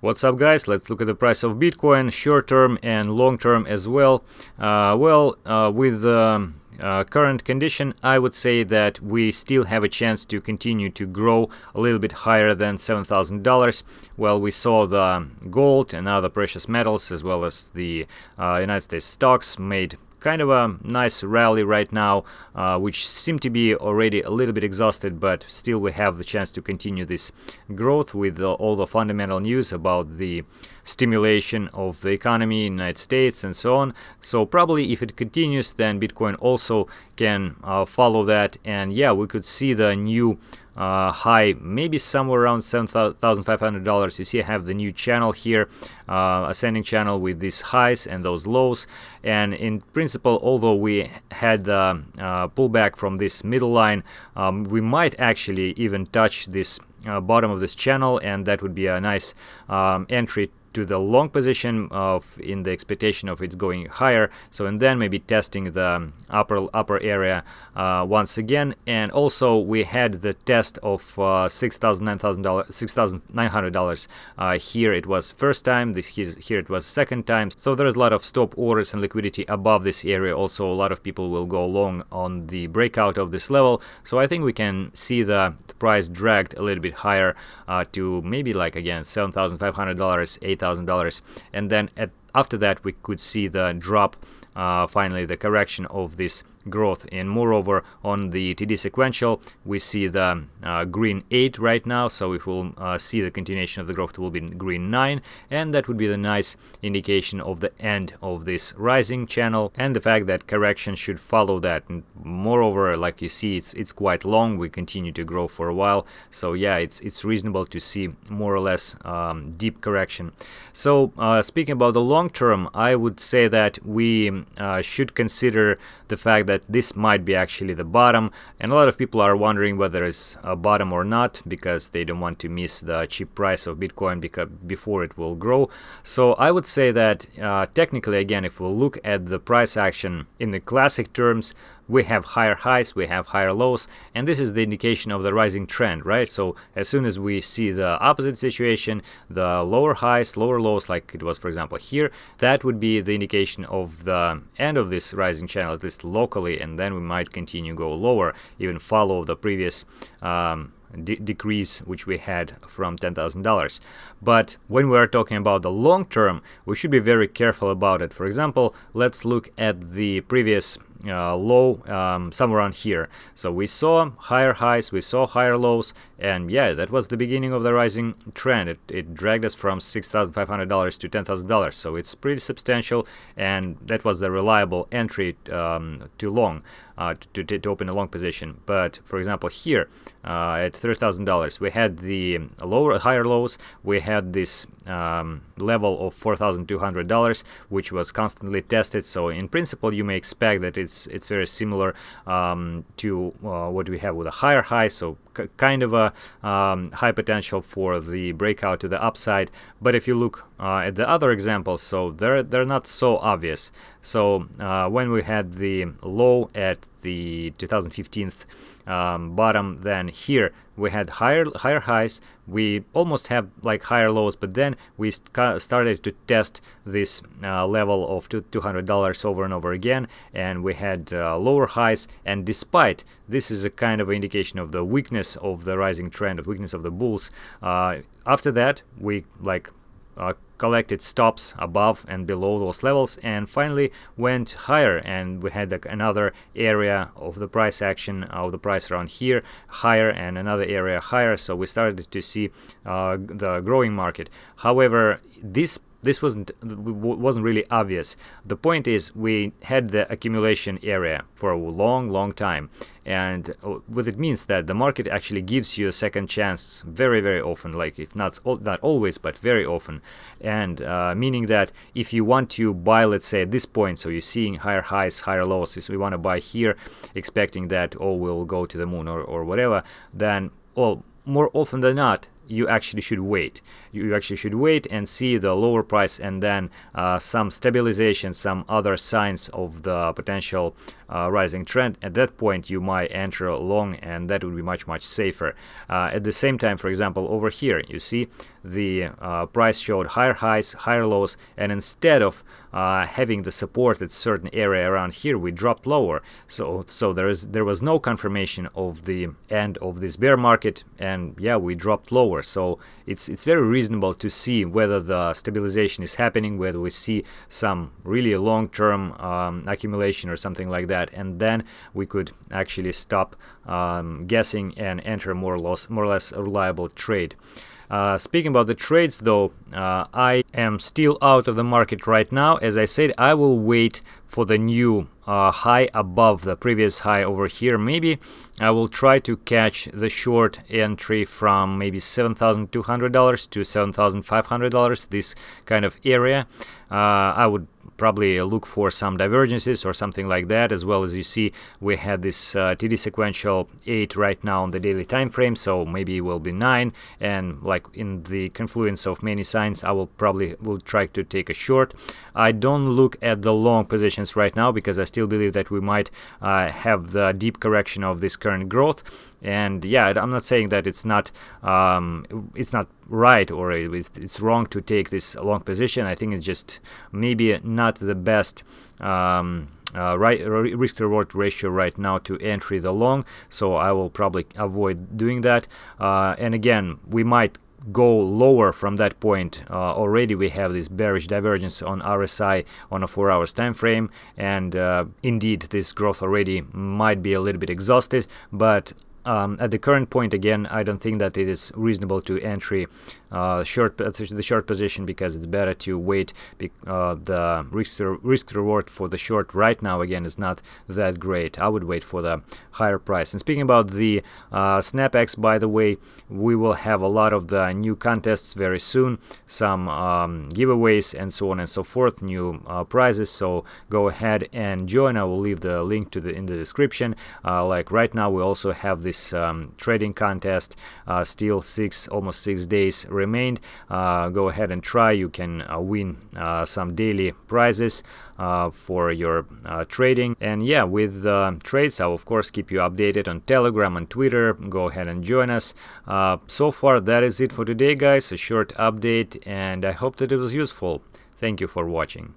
What's up, guys? Let's look at the price of Bitcoin, short term and long term as well. With the current condition, I would say that we still have a chance to continue to grow a little bit higher than $7,000. Well, we saw the gold and other precious metals, as well as the United States stocks, made kind of a nice rally right now, which seem to be already a little bit exhausted, but still we have the chance to continue this growth with all the fundamental news about the stimulation of the economy in the United States and so on. So probably if it continues, then Bitcoin also can follow that, and yeah, we could see the new high, maybe somewhere around $7,500. You see I have the new channel here, ascending channel with these highs and those lows, and in principle, although we had pullback from this middle line, we might actually even touch this bottom of this channel, and that would be a nice entry to the long position in the expectation of it's going higher. So, and then maybe testing the upper area once again. And also we had the test of $6,900. Here it was first time, here it was second time. So there's a lot of stop orders and liquidity above this area. Also, a lot of people will go long on the breakout of this level. So I think we can see the price dragged a little bit higher to maybe like again $7,500, $8,000, and then after that we could see the drop, finally the correction of this growth. And moreover, on the TD sequential, we see the green 8 right now. So if we'll see the continuation of the growth, it will be green 9, and that would be the nice indication of the end of this rising channel and the fact that correction should follow that. And moreover, like you see, it's quite long. We continue to grow for a while, so yeah, it's reasonable to see more or less deep correction. So speaking about the long term, I would say that we should consider the fact that this might be actually the bottom, and a lot of people are wondering whether it's a bottom or not, because they don't want to miss the cheap price of Bitcoin before it will grow. So I would say that technically, again, if we look at the price action in the classic terms, we have higher highs, we have higher lows, and this is the indication of the rising trend, right? So as soon as we see the opposite situation, the lower highs, lower lows, like it was for example here, that would be the indication of the end of this rising channel, at least locally, and then we might continue go lower, even follow the previous decrease which we had from $10,000. But when we are talking about the long term, we should be very careful about it. For example, let's look at the previous low somewhere around here. So we saw higher highs, we saw higher lows, and yeah, that was the beginning of the rising trend. It dragged us from $6,500 to $10,000, so it's pretty substantial, and that was a reliable entry to long, to open a long position. But for example here at $30,000, we had the higher lows, we had this level of $4,200, which was constantly tested. So in principle, you may expect that it's very similar to what we have with a higher high. So kind of a high potential for the breakout to the upside. But if you look at the other examples, so they're not so obvious. So when we had the low at the 2015 bottom, then here we had higher highs, we almost have like higher lows, but then we started to test this level of $200 over and over again, and we had lower highs. And despite this is a kind of indication of the weakness of the rising trend, of weakness of the bulls, after that we collected stops above and below those levels, and finally went higher, and we had another area of the price action of the price around here higher, and another area higher. So we started to see the growing market. However, this wasn't really obvious. The point is, we had the accumulation area for a long time, and what it means that the market actually gives you a second chance very, very often, like if not always, but very often. And meaning that if you want to buy, let's say at this point, so you're seeing higher highs, higher lows, so we want to buy here expecting that we'll go to the moon or whatever, then more often than not you actually should wait. You actually should wait and see the lower price, and then some stabilization, some other signs of the potential rising trend. At that point you might enter long, and that would be much safer. At the same time, for example, over here you see the price showed higher highs, higher lows, and instead of having the support at certain area around here, we dropped lower. So there was no confirmation of the end of this bear market, and yeah, we dropped lower. So it's very reasonable to see whether the stabilization is happening, whether we see some really long-term accumulation or something like that, and then we could actually stop guessing and enter more or less a reliable trade. Speaking about the trades though, I am still out of the market right now. As I said, I will wait for the new high above the previous high over here. Maybe I will try to catch the short entry from maybe $7,200 to $7,500, this kind of area. I would probably look for some divergences or something like that. As well, as you see, we had this TD sequential 8 right now on the daily time frame, so maybe it will be 9, and like in the confluence of many signs, I will try to take a short. I don't look at the long positions right now because I still believe that we might have the deep correction of this current growth. And yeah, I'm not saying that it's not right or it's wrong to take this long position. I think it's just maybe not the best risk-reward ratio right now to entry the long, so I will probably avoid doing that. And again, we might go lower from that point. Already we have this bearish divergence on RSI on a 4 hours time frame, and indeed this growth already might be a little bit exhausted, but at the current point, again, I don't think that it is reasonable to entry the short position, because it's better to wait. The risk reward for the short right now, again, is not that great. I would wait for the higher price. And speaking about the SnapX, by the way, we will have a lot of the new contests very soon, some giveaways and so on and so forth, new prizes. So go ahead and join. I will leave the link to in the description. Like right now, we also have this trading contest. Still almost 6 days remained. Go ahead and try. You can win some daily prizes for your trading. And yeah, with trades, I'll of course keep you updated on Telegram and Twitter. Go ahead and join us. So far, that is it for today, guys. A short update, and I hope that it was useful. Thank you for watching.